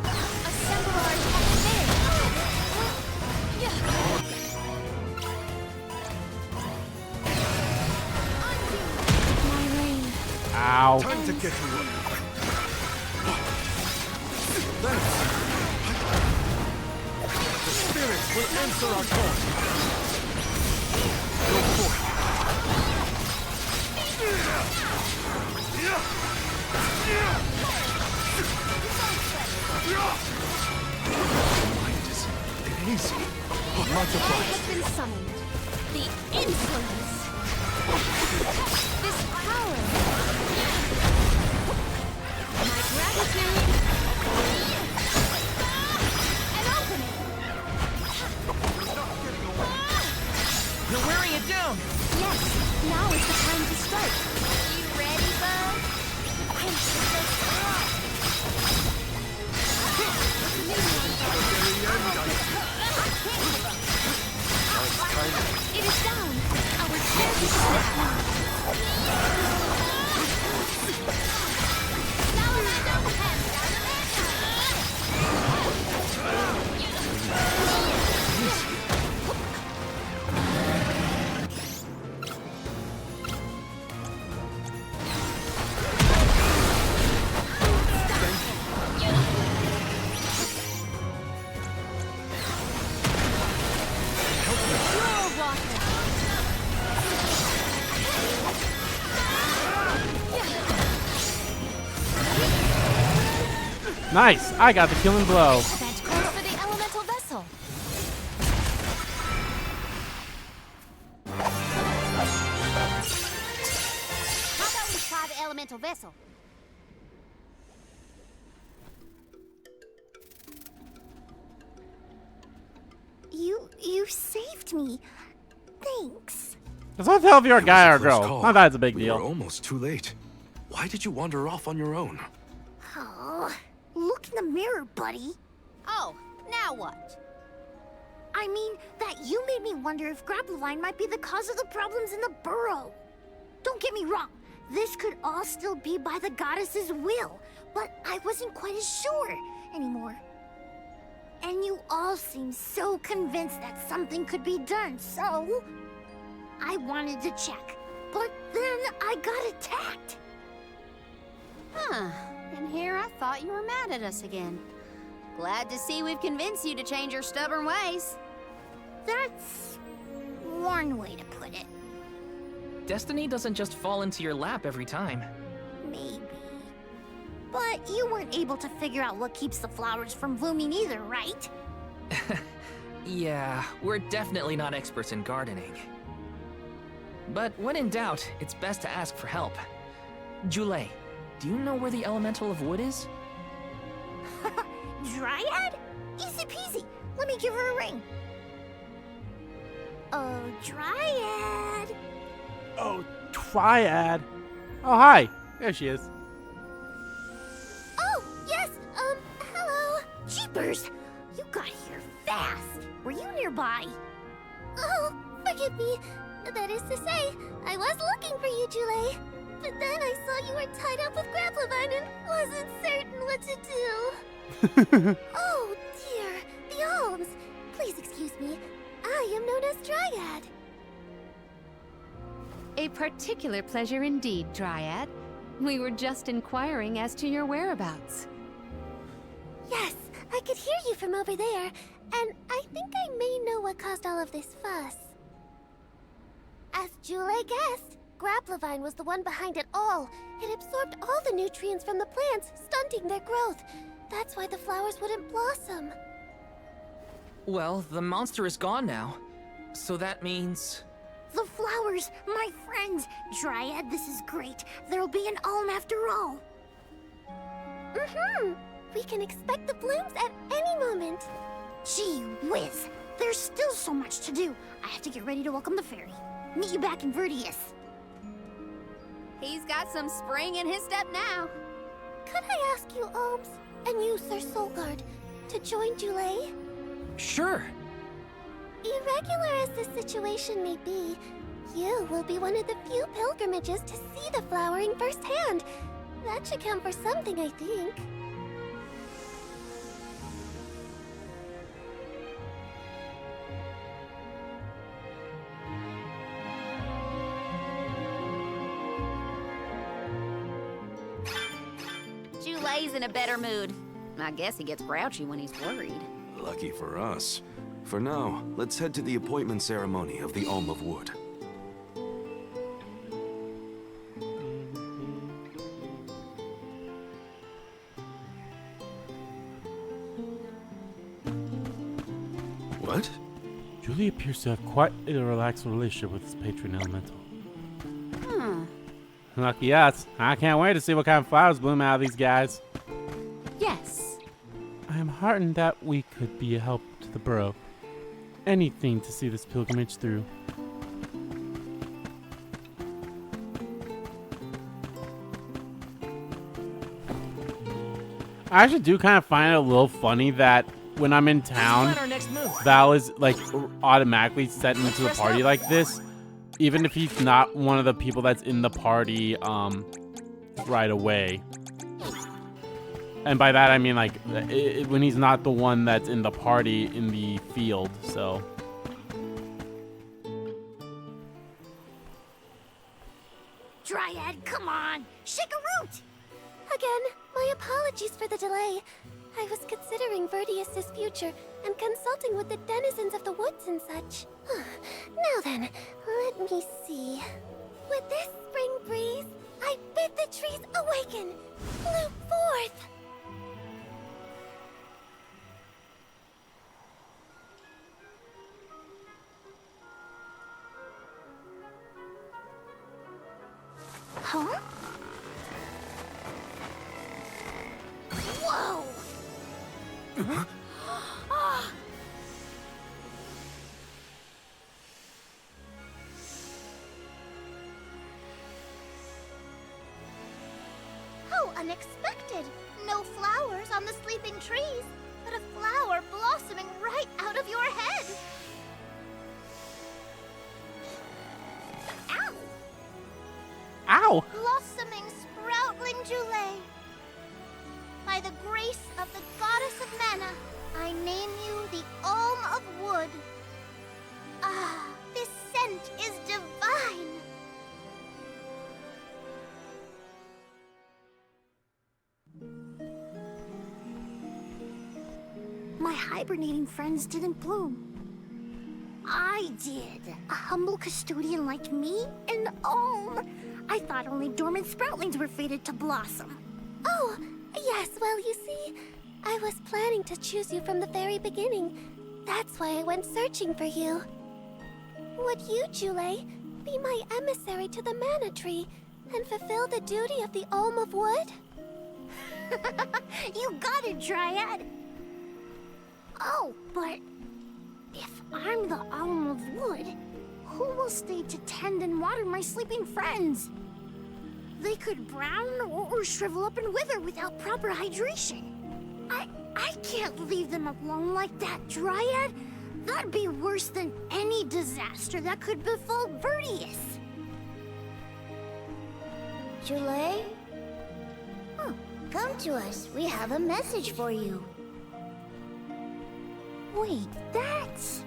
Assemble our attack there. My reign. Ow. Time to get to work. The spirits will answer our call. Go forth. Mind is hazy. Much All obliged. has been summoned. The insolence. This power. My gratitude. An opening. You're wearing it down. Yes, now is the time to strike. You ready, bud? I'm It is down. Our chance is now. Salamander Pen. Nice. I got the killing blow. That calls for the elemental vessel. How about we try the elemental vessel? You saved me. Thanks. It's not tell if you're a guy or a Close girl. call. Not that it's a big We deal. were almost too late. Why did you wander off on your own? Oh, look in the mirror, buddy. Oh, now what? I mean that you made me wonder if Grapplevine might be the cause of the problems in the burrow. Don't get me wrong, this could all still be by the goddess's will, but I wasn't quite as sure anymore. And you all seem so convinced that something could be done, so I wanted to check. But then I got attacked. Huh. And here I thought you were mad at us again. Glad to see we've convinced you to change your stubborn ways. That's one way to put it. Destiny doesn't just fall into your lap every time. Maybe. But you weren't able to figure out what keeps the flowers from blooming either, right? Yeah, we're definitely not experts in gardening. But when in doubt, it's best to ask for help. Julei, do you know where the elemental of wood is? Dryad? Easy peasy. Let me give her a ring. Oh, Dryad. Oh, Triad. Oh, hi. There she is. Oh, yes, hello. Jeepers, you got here fast. Were you nearby? Oh, forgive me. That is to say, I was looking for you, Julei. But then I saw you were tied up with Grapplevine and wasn't certain what to do. Oh, dear. The Alms. Please excuse me. I am known as Dryad. A particular pleasure indeed, Dryad. We were just inquiring as to your whereabouts. Yes, I could hear you from over there, and I think I may know what caused all of this fuss. As Julei guessed, Grapplevine was the one behind it all. It absorbed all the nutrients from the plants, stunting their growth. That's why the flowers wouldn't blossom. Well, the monster is gone now. So that means... The flowers, my friends. Dryad, this is great. There'll be an alm after all. We can expect the blooms at any moment. Gee whiz. There's still so much to do. I have to get ready to welcome the fairy. Meet you back in Vertius. He's got some spring in his step now. Could I ask you, Alms, and you, Sir Soulguard, to join Julei? Sure. Irregular as this situation may be, you will be one of the few pilgrimages to see the flowering firsthand. That should count for something, I think. Julei's in a better mood. I guess he gets grouchy when he's worried. Lucky for us. For now, let's head to the appointment ceremony of the Alm of Wood. What? Julei appears to have quite a relaxed relationship with his patron elemental. Lucky us. I can't wait to see what kind of flowers bloom out of these guys. Yes. I am heartened that we could be a help to the burrow. Anything to see this pilgrimage through. I actually do kind of find it a little funny that when I'm in town, Our next move. Val is like automatically set into the party like this, even if he's not one of the people that's in the party right away. And by that I mean like when he's not the one that's in the party in the field. So Dryad, come on. Shake a root. Again, my apologies for the delay. I was considering Vertius' future and consulting with the denizens of the woods and such. Now then, let me see. With this spring breeze, I bid the trees awaken, bloom forth. Huh? Whoa! How unexpected! No flowers on the sleeping trees, but a flower blossoming right out of your head. Ow! Blossoming sproutling Julei. By the grace of the goddess of mana, I name you the Alm of Wood. Ah, this scent is divine. My hibernating friends didn't bloom. I did. A humble custodian like me? An Alm? I thought only dormant sproutlings were fated to blossom. Oh, yes, well, you see, I was planning to choose you from the very beginning. That's why I went searching for you. Would you, Julei, be my emissary to the mana tree and fulfill the duty of the Alm of Wood? You got it, Dryad. Oh, but if I'm the Alm of Wood, who will stay to tend and water my sleeping friends? They could brown or shrivel up and wither without proper hydration. I can't leave them alone like that, Dryad. That'd be worse than any disaster that could befall Vertius. Julei? Oh, come to us. We have a message for you. Wait, that's...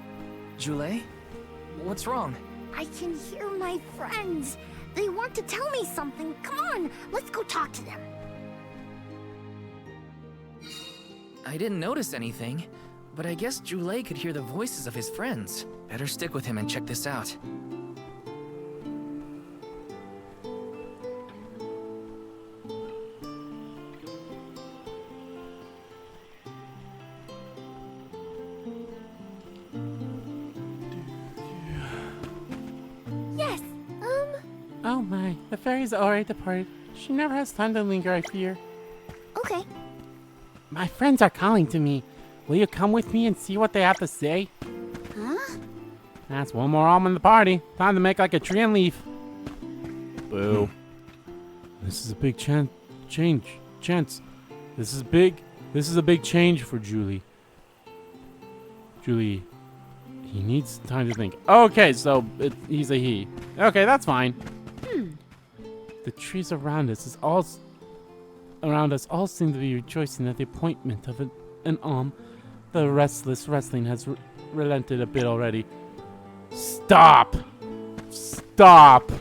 Julei? What's wrong? I can hear my friends. They want to tell me something. Come on, let's go talk to them. I didn't notice anything, but I guess Julei could hear the voices of his friends. Better stick with him and check this out. Yes, Oh my, the fairy's already departed. She never has time to linger, I fear. Okay. My friends are calling to me. Will you come with me and see what they have to say? Huh? That's one more alm in the party. Time to make like a tree and leaf. Boo. This is a big chance. This is big. This is a big change for Julie. Julie, he needs time to think. Okay, so he's a he. Okay, that's fine. The trees around us all seem to be rejoicing at the appointment of an Alm. The restless wrestling has relented a bit already. Stop! Stop!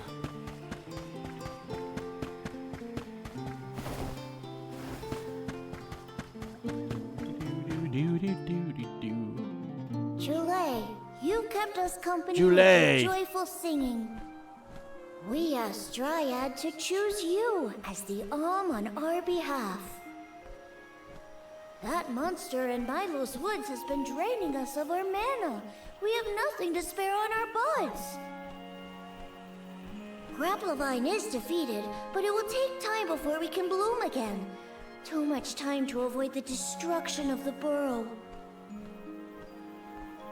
Julei, you kept us company Julei. with joyful singing. We asked Dryad to choose you as the Alm on our behalf. That monster in Milo's woods has been draining us of our mana. We have nothing to spare on our buds. Grapplevine is defeated, but it will take time before we can bloom again. Too much time to avoid the destruction of the burrow.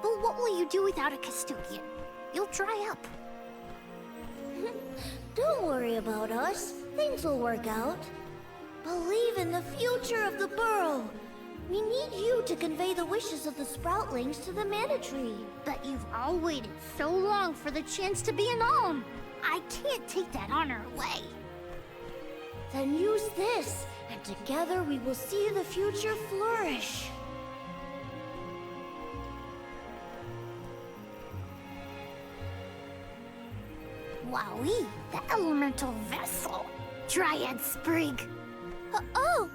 But what will you do without a custodian? You'll dry up. Don't worry about us. Things will work out. Believe in the future of the burrow. We need you to convey the wishes of the sproutlings to the mana tree. But you've all waited so long for the chance to be an Alm. I can't take that honor away. Then use this, and together we will see the future flourish. Wowee, the elemental vessel. Dryad Sprig. Oh,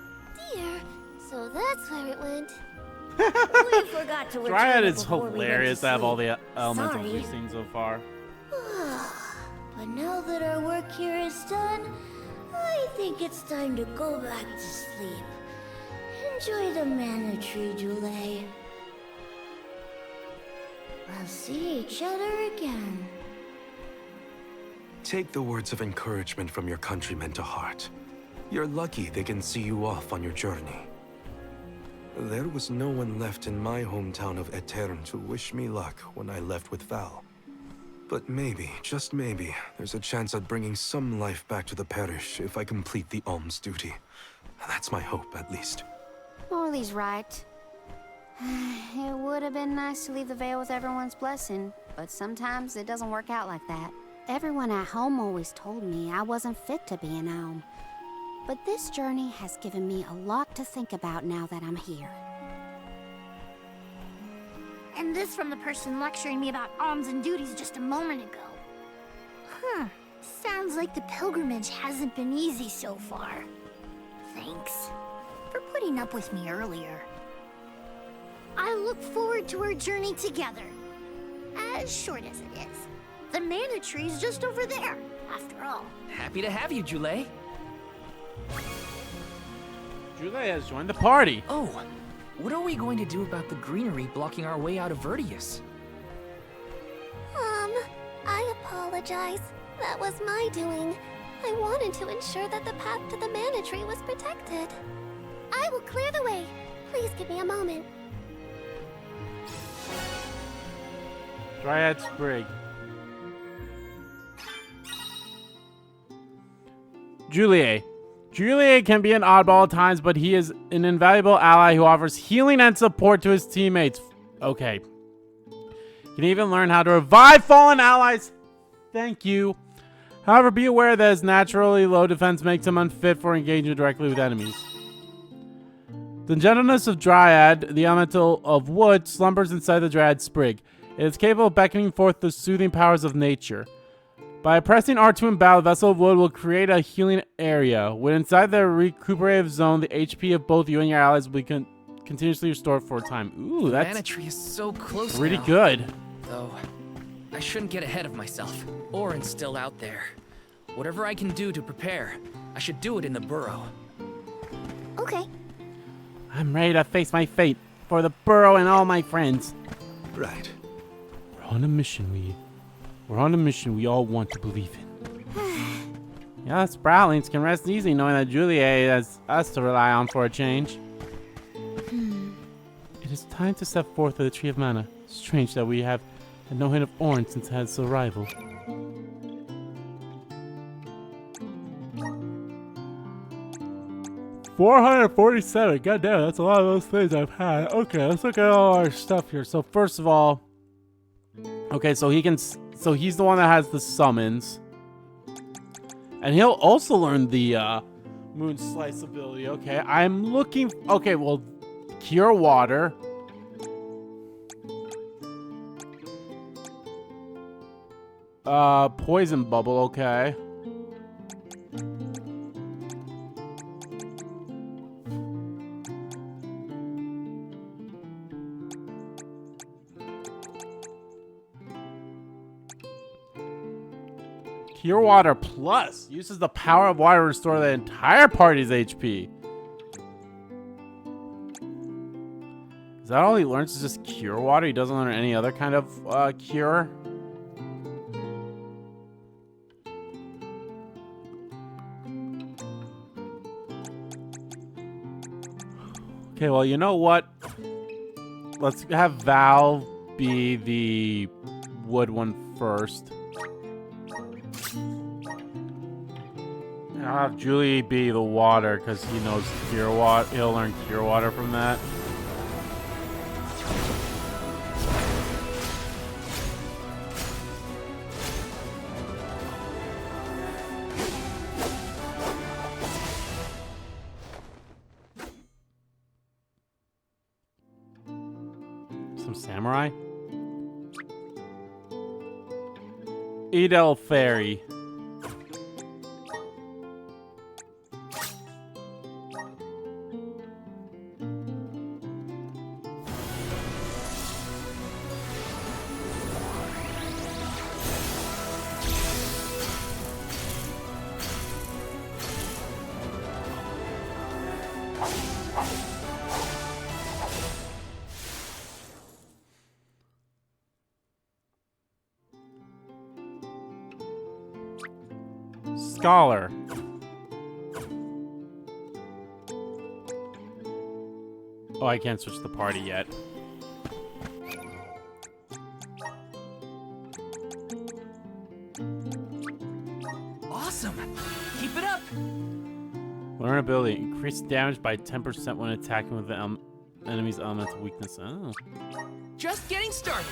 dear. So that's where it went. We forgot to return Dryad it is before we went hilarious to have all sleep. the elementals Sorry. we've seen so far. But now that our work here is done, I think it's time to go back to sleep. Enjoy the mana tree, Julei. We'll see each other again. Take the words of encouragement from your countrymen to heart. You're lucky they can see you off on your journey. There was no one left in my hometown of Etern to wish me luck when I left with Val. But maybe, just maybe, there's a chance at bringing some life back to the parish if I complete the alms duty. That's my hope, at least. Morley's right. It would have been nice to leave the veil with everyone's blessing, but sometimes it doesn't work out like that. Everyone at home always told me I wasn't fit to be an Alm. But this journey has given me a lot to think about now that I'm here. And this from the person lecturing me about alms and duties just a moment ago. Huh. Sounds like the pilgrimage hasn't been easy so far. Thanks for putting up with me earlier. I look forward to our journey together. As short as it is. The mana tree's just over there, after all. Happy to have you, Julei. Julei has joined the party. Oh, what are we going to do about the greenery blocking our way out of Vertius? I apologize. That was my doing. I wanted to ensure that the path to the mana tree was protected. I will clear the way. Please give me a moment. Dryad Sprig. Julei. Julei can be an oddball at times, but he is an invaluable ally who offers healing and support to his teammates. Okay. He can even learn how to revive fallen allies. Thank you. However, be aware that his naturally low defense makes him unfit for engaging directly with enemies. The gentleness of Dryad, the elemental of wood, slumbers inside the Dryad Sprig. It is capable of beckoning forth the soothing powers of nature. By pressing R2 in battle, the Vessel of Wood will create a healing area. When inside the recuperative zone, the HP of both you and your allies will be continuously restored for a time. Ooh, that's Mana tree is so close pretty now. good. Though, I shouldn't get ahead of myself, or instill out there. Whatever I can do to prepare, I should do it in the burrow. Okay. I'm ready to face my fate for the burrow and all my friends. Right. We're on a mission we all want to believe in. Yeah, us Sproutlings can rest easy knowing that Julei has us to rely on for a change. It is time to step forth to the Tree of Mana. Strange that we have had no hint of orange since its arrival. $447. Goddamn, that's a lot of those things I've had. Okay, let's look at all our stuff here. So first of all, okay, so he's the one that has the summons, and he'll also learn the Moon Slice ability. Okay, I'm looking. Okay, well, Cure Water. Poison Bubble. Okay. Cure Water Plus uses the power of water to restore the entire party's HP. Is that all he learns is just Cure Water? He doesn't learn any other kind of cure? Okay, well, you know what? Let's have Val be the wood one first. I'll have Julei be the water because he knows Cure Water. He'll learn Cure Water from that. Some samurai. Edel Fairy. Scholar. Oh, I can't switch the party yet. Awesome! Keep it up! Learn ability. Increase damage by 10% when attacking with the enemy's elemental weakness. Oh. Just getting started.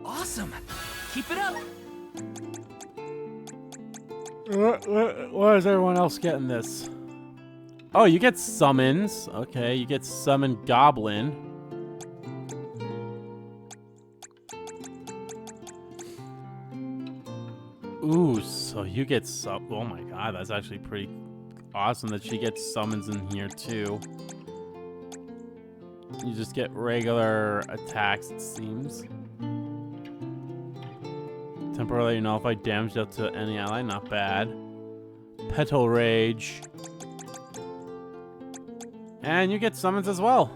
Awesome. Keep it up. Why is everyone else getting this? Oh, you get summons. Okay, you get summon goblin. Ooh, so you get oh my god, that's actually pretty awesome that she gets summons in here too. You just get regular attacks, it seems. Temporarily nullify damage dealt to any ally, not bad. Petal Rage. And you get summons as well.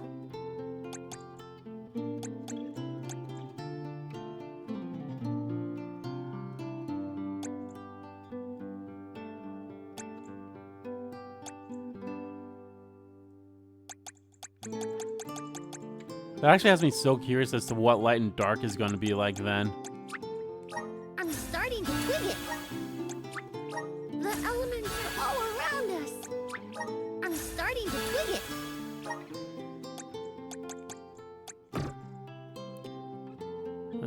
That actually has me so curious as to what light and dark is going to be like then. I'm starting to twig it. The elements are all around us. I'm starting to twig it.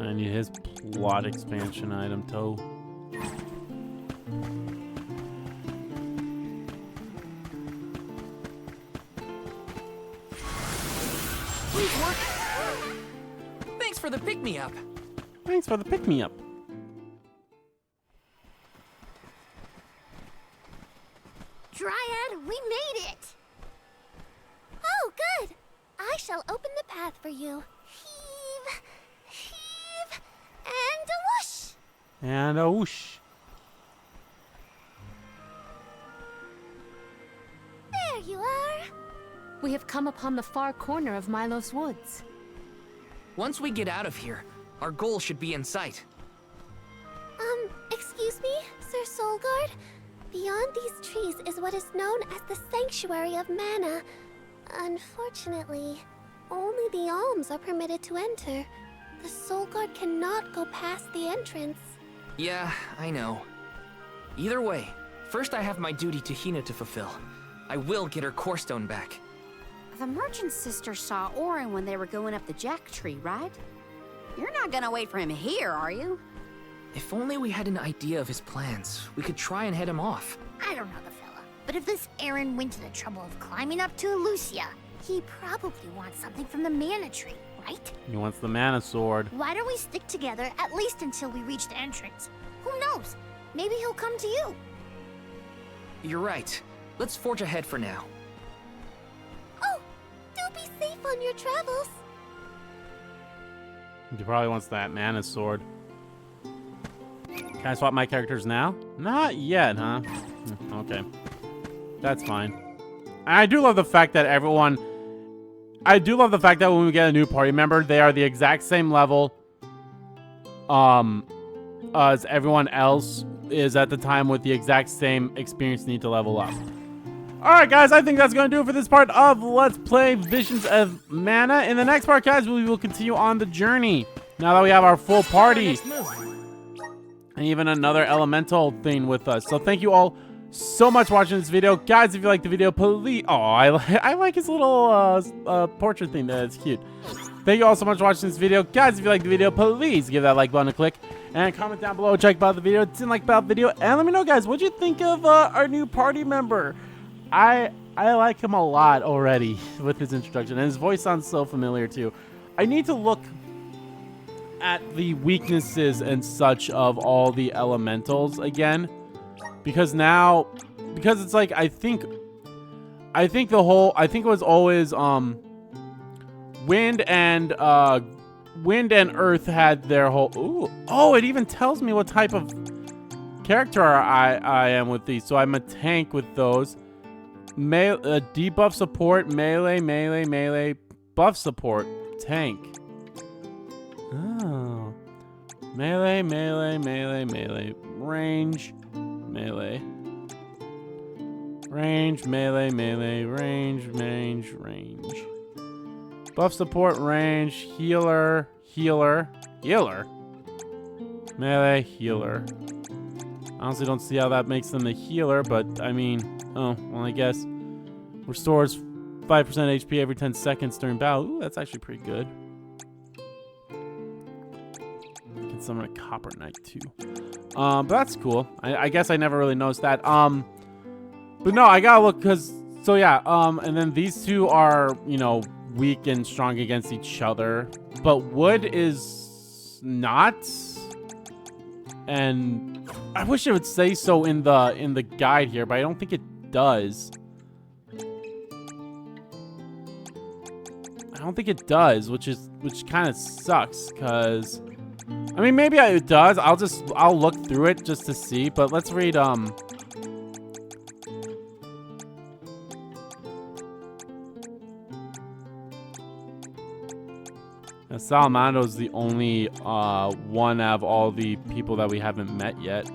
I need his plot expansion item too. Please work. Thanks for the pick-me-up. Thanks for the pick-me-up. Dryad, we made it. Oh, good. I shall open the path for you. Heave, heave, and a whoosh. And a whoosh. There you are. We have come upon the far corner of Milos Woods. Once we get out of here, our goal should be in sight. Excuse me, Sir Soulguard? Beyond these trees is what is known as the Sanctuary of Mana. Unfortunately, only the Alms are permitted to enter. The Soulguard cannot go past the entrance. Yeah, I know. Either way, first I have my duty to Hina to fulfill. I will get her core stone back. The merchant's sister saw Orin when they were going up the jack tree, right? You're not gonna wait for him here, are you? If only we had an idea of his plans, we could try and head him off. I don't know the fella, but if this Aaron went to the trouble of climbing up to Lucia, he probably wants something from the mana tree, right? He wants the mana sword. Why don't we stick together at least until we reach the entrance? Who knows? Maybe he'll come to you. You're right. Let's forge ahead for now. Oh, do be safe on your travels. He probably wants that mana sword. Can I swap my characters now? Not yet, huh? Okay. That's fine. I do love the fact that everyone... I do love the fact that when we get a new party member, they are the exact same level as everyone else is at the time with the exact same experience need to level up. Alright guys, I think that's going to do it for this part of Let's Play Visions of Mana. In the next part, guys, we will continue on the journey. Now that we have our full party. And even another elemental thing with us. So thank you all so much for watching this video. Guys, if you like the video, please... Oh, I like his little portrait thing there. It's cute. Thank you all so much for watching this video. Guys, if you like the video, please give that like button a click. And comment down below, check about the video, didn't like about the video. And let me know, guys, what you think of our new party member. I like him a lot already with his introduction. And his voice sounds so familiar, too. I need to look at the weaknesses and such of all the elementals again, because it's like I think it was always wind and earth had their whole it even tells me what type of character I am with these. So I'm a tank with those. Debuff support, melee, buff support, tank. Oh. Melee, range, melee. Range, melee, range. Buff support, range, healer. Melee, healer. Honestly don't see how that makes them the healer, but I mean, oh, well I guess. Restores 5% HP every 10 seconds during battle. Ooh, that's actually pretty good. did summon a Copper Knight too. But that's cool. I guess I never really noticed that. But no, I gotta look because, so yeah, and then these two are, you know, weak and strong against each other. But wood is not. And I wish it would say so in the guide here, but I don't think it does. I don't think it does, which kind of sucks, because I mean, maybe it does. I'll look through it just to see, but let's read Salamando's the only one out of all the people that we haven't met yet.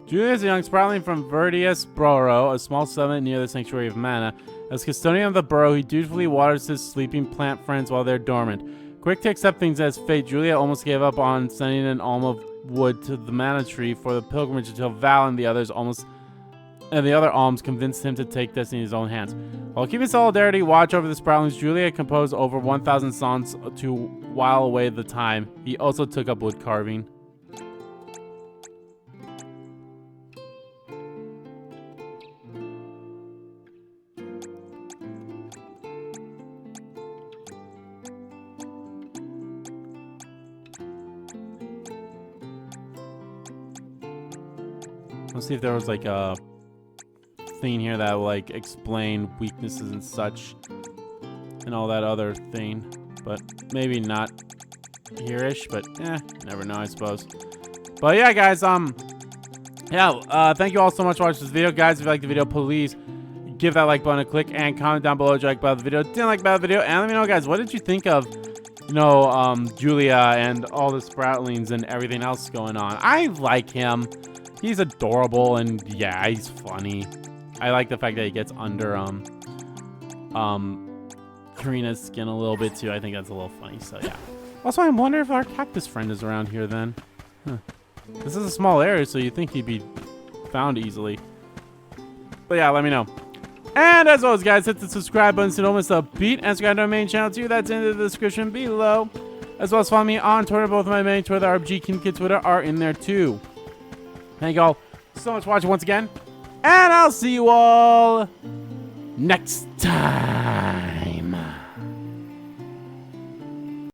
Julei is a young sproutling from Verdius Borough, a small settlement near the Sanctuary of Mana. As custodian of the borough, he dutifully waters his sleeping plant friends while they're dormant. Quick to accept things as fate, Julei almost gave up on sending an alm of wood to the mana tree for the pilgrimage until Val and the other alms convinced him to take destiny in his own hands. While keeping solidarity watch over the sproutlings, Julei had composed over 1,000 songs to while away the time. He also took up wood carving. Let's see if there was like a thing here that will like explain weaknesses and such and all that other thing, but maybe not here-ish, but never know, I suppose. But yeah, guys, thank you all so much for watching this video. Guys, if you liked the video, please give that like button a click and comment down below if you liked about the video, didn't like about the video, and let me know, guys, what did you think of, you know, Julia and all the sproutlings and everything else going on? I like him. He's adorable, and yeah, he's funny. I like the fact that he gets under Karina's skin a little bit too. I think that's a little funny. So yeah. Also, I'm wondering if our cactus friend is around here then. Huh. This is a small area, so you'd think he'd be found easily. But yeah, let me know. And as always, guys, hit the subscribe button so you don't miss a beat. And subscribe to our main channel too. That's in the description below. As well as follow me on Twitter. Both of my main Twitter, RBG Kid Twitter, are in there too. Thank you all so much for watching once again. And I'll see you all next time.